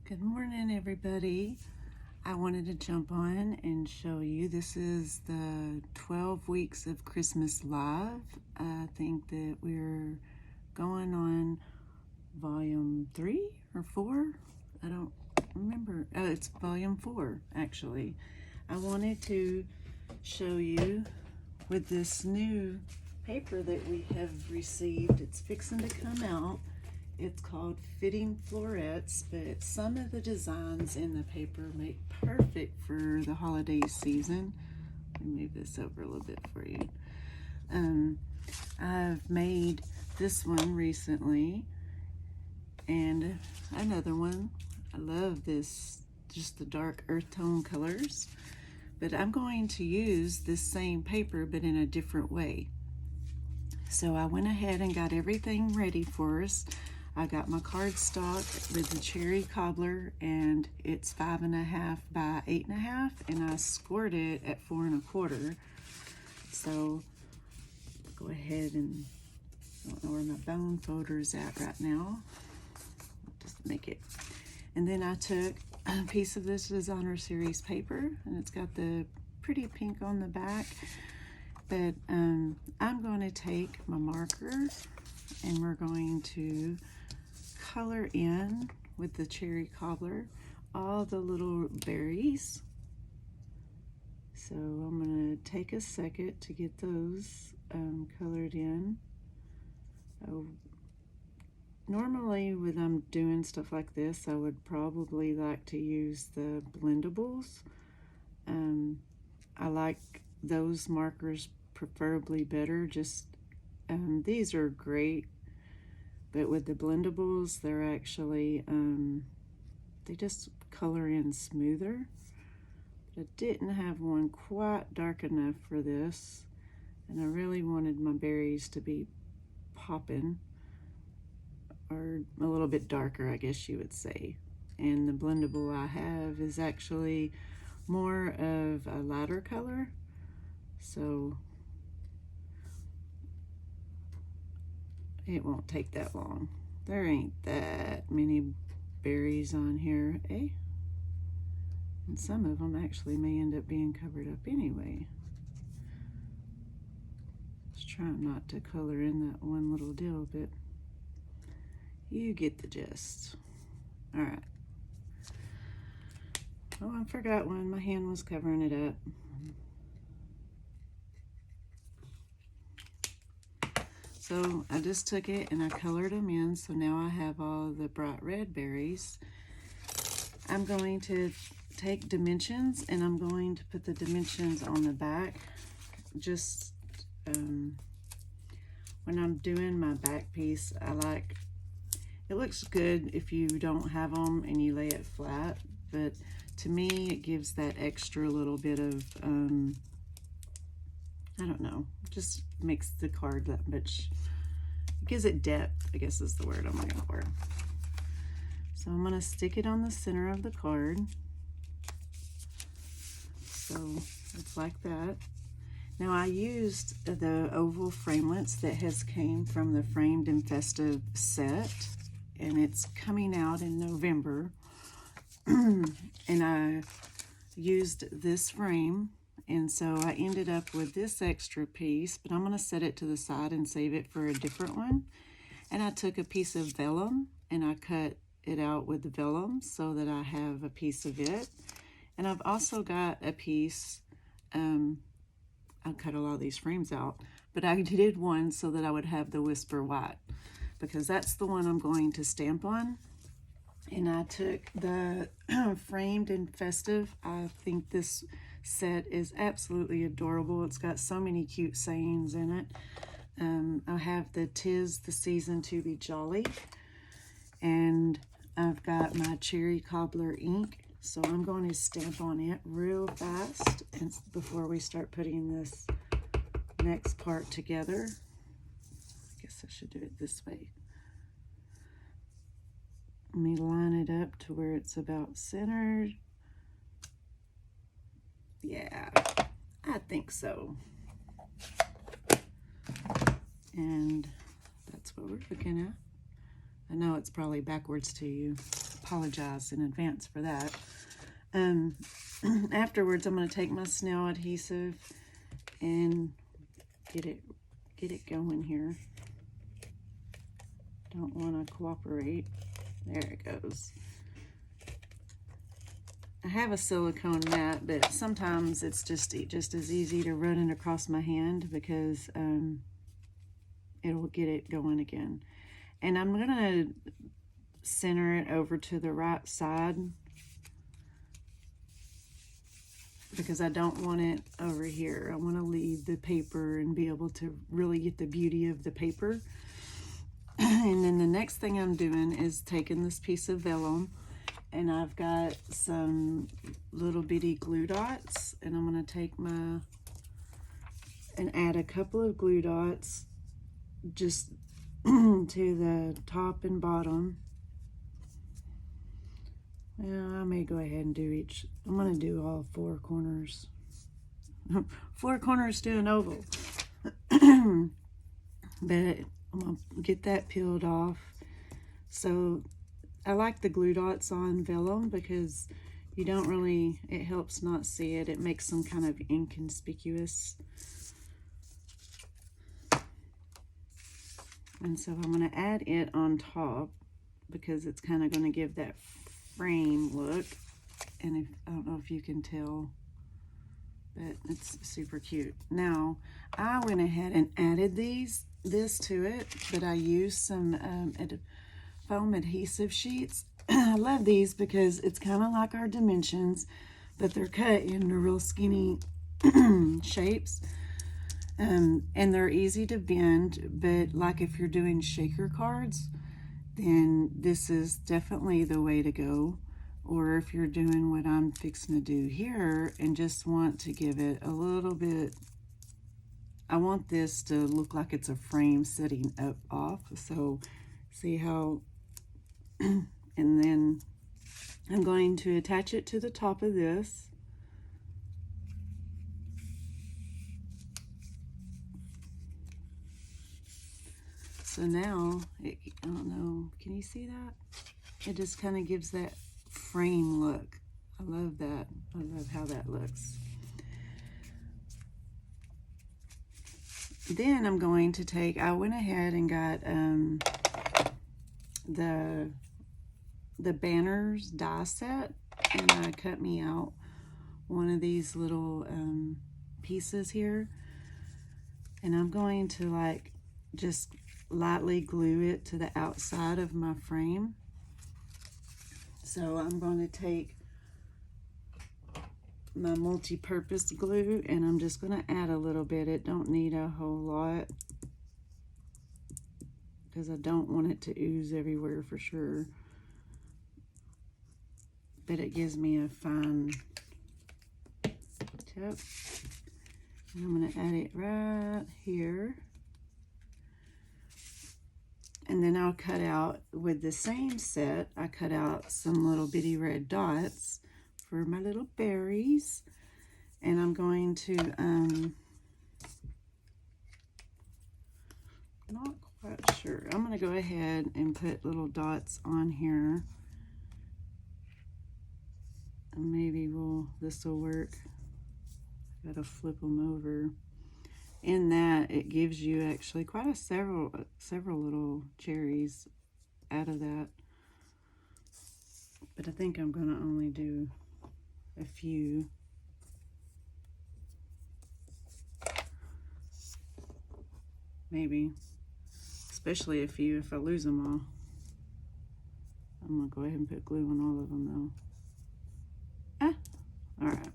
Good morning, everybody. I wanted to jump on and show you, this is the 12 weeks of Christmas live. I think that we're going on volume 3 or 4. I don't remember. Oh, it's volume 4, actually. I wanted to show you with this new paper that we have received. It's fixing to come out. It's called Fitting Florets, but some of the designs in the paper make perfect for the holiday season. Let me move this over a little bit for you. I've made this one recently and another one. I love this, just the dark earth tone colors, but I'm going to use this same paper but in a different way. So I went ahead and got everything ready for us. I got my cardstock with the cherry cobbler, and it's 5.5 by 8.5, and I scored it at 4 1/4. So go ahead and, I don't know where my bone folder is at right now. I'll just make it. And then I took a piece of this designer series paper, and it's got the pretty pink on the back. But I'm going to take my marker and we're going to color in with the cherry cobbler all the little berries. So I'm going to take a second to get those colored in. Normally when I'm doing stuff like this, I would probably like to use the blendables. I like those markers preferably better. Just these are great, but with the blendables, they're actually they just color in smoother. But I didn't have one quite dark enough for this, and I really wanted my berries to be popping, or a little bit darker, I guess you would say. And the blendable I have is actually more of a lighter color, so it won't take that long. There ain't that many berries on here, eh? And some of them actually may end up being covered up anyway. Just trying not to color in that one little deal, but you get the gist. All right. Oh, I forgot one. My hand was covering it up. So I just took it and I colored them in. So now I have all the bright red berries. I'm going to take dimensions and I'm going to put the dimensions on the back. Just when I'm doing my back piece, I like, it looks good if you don't have them and you lay it flat, but to me it gives that extra little bit of I don't know, just makes the card that much, it gives it depth, I guess is the word I'm looking for. So I'm going to stick it on the center of the card. So it's like that. Now I used the oval framelets that has came from the Framed and Festive set, and it's coming out in November. And I used this frame, and so I ended up with this extra piece, but I'm going to set it to the side and save it for a different one. And I took a piece of vellum and I cut it out with the vellum so that I have a piece of it. And I've also got a piece, I cut a lot of these frames out, but I did one so that I would have the Whisper White, because that's the one I'm going to stamp on. And I took the Framed and Festive. I think this set is absolutely adorable. It's got so many cute sayings in it. I have the "'Tis the Season to be Jolly," and I've got my cherry cobbler ink. So I'm going to stamp on it real fast and before we start putting this next part together. I guess I should do it this way. Let me line it up to where it's about centered. Yeah, I think so. And that's what we're looking at. I know it's probably backwards to you. Apologize in advance for that. Afterwards, I'm going to take my snail adhesive and get it going here. Don't want to cooperate. There it goes. I have a silicone mat, but sometimes it's just as easy to run it across my hand because it'll get it going again. And I'm going to center it over to the right side because I don't want it over here. I want to leave the paper and be able to really get the beauty of the paper. And then the next thing I'm doing is taking this piece of vellum, and I've got some little bitty glue dots, and I'm going to take and add a couple of glue dots just to the top and bottom. Well, I may go ahead and do each. I'm going to do all 4 corners. 4 corners to an oval. But I'm going to get that peeled off. So I like the glue dots on vellum because you don't really, it helps not see it. It makes them kind of inconspicuous. And so I'm going to add it on top because it's kind of going to give that frame look. And I don't know if you can tell, but it's super cute. Now, I went ahead and added this to it, but I used some foam adhesive sheets. I love these because it's kind of like our dimensions, but they're cut into real skinny shapes. And they're easy to bend, but like if you're doing shaker cards, then this is definitely the way to go. Or if you're doing what I'm fixing to do here and just want to give it a little bit, I want this to look like it's a frame sitting up off. So see how, and then I'm going to attach it to the top of this. So now, I don't know, can you see that? It just kind of gives that frame look. I love that. I love how that looks. Then I'm going to take, I went ahead and got the banners die set, and I cut me out one of these little pieces here, and I'm going to like just lightly glue it to the outside of my frame. So I'm going to take my multi-purpose glue and I'm just going to add a little bit. It don't need a whole lot because I don't want it to ooze everywhere for sure. But it gives me a fine tip. And I'm going to add it right here. And then I'll cut out, with the same set, I cut out some little bitty red dots for my little berries. And I'm going to, not quite sure. I'm going to go ahead and put little dots on here. And maybe this will work. Gotta flip them over. In that, it gives you actually quite several little cherries out of that. But I think I'm gonna only do a few. Maybe. Especially a few if I lose them all. I'm gonna go ahead and put glue on all of them though. All right.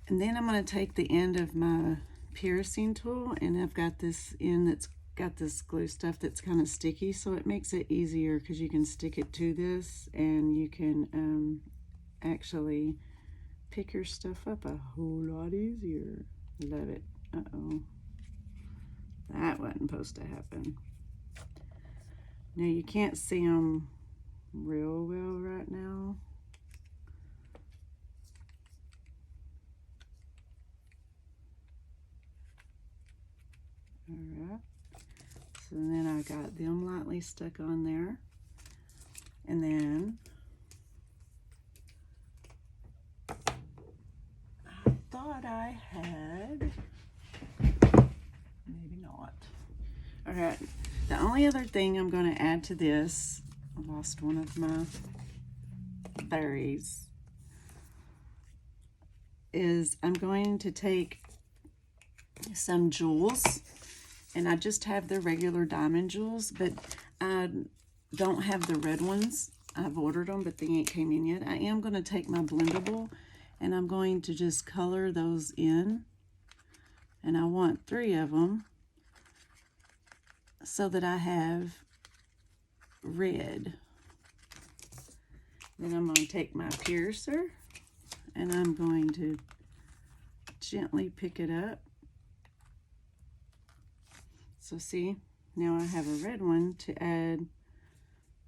And then I'm going to take the end of my piercing tool, and I've got this end that's got this glue stuff that's kind of sticky, so it makes it easier because you can stick it to this and you can actually pick your stuff up a whole lot easier. Love it. Uh-oh. That wasn't supposed to happen. Now you can't see them real well right now. All right, So then I got them lightly stuck on there. And then I thought I had, maybe not. All right, the only other thing I'm going to add to this, I lost one of my berries, is I'm going to take some jewels, and I just have the regular diamond jewels, but I don't have the red ones. I've ordered them, but they ain't came in yet. I am going to take my blendable, and I'm going to just color those in, and I want 3 of them so that I have red. Then I'm going to take my piercer, and I'm going to gently pick it up. So see, now I have a red one to add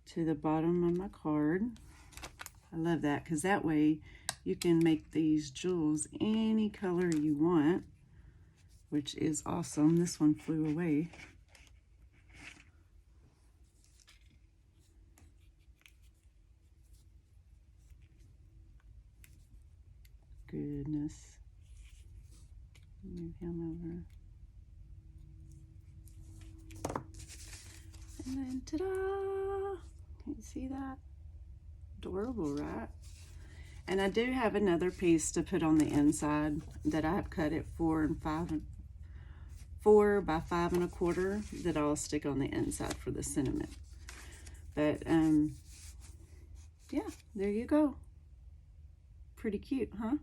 to the bottom of my card. I love that, because that way you can make these jewels any color you want, which is awesome. This one flew away. Goodness. Move him over. And then, ta-da! Can you see that? Adorable, right? And I do have another piece to put on the inside that I have cut it 4 by 5 1/4 that I'll stick on the inside for the sentiment. But yeah, there you go. Pretty cute, huh?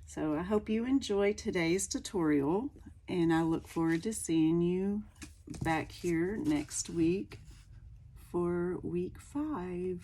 So I hope you enjoy today's tutorial, and I look forward to seeing you back here next week for week 5.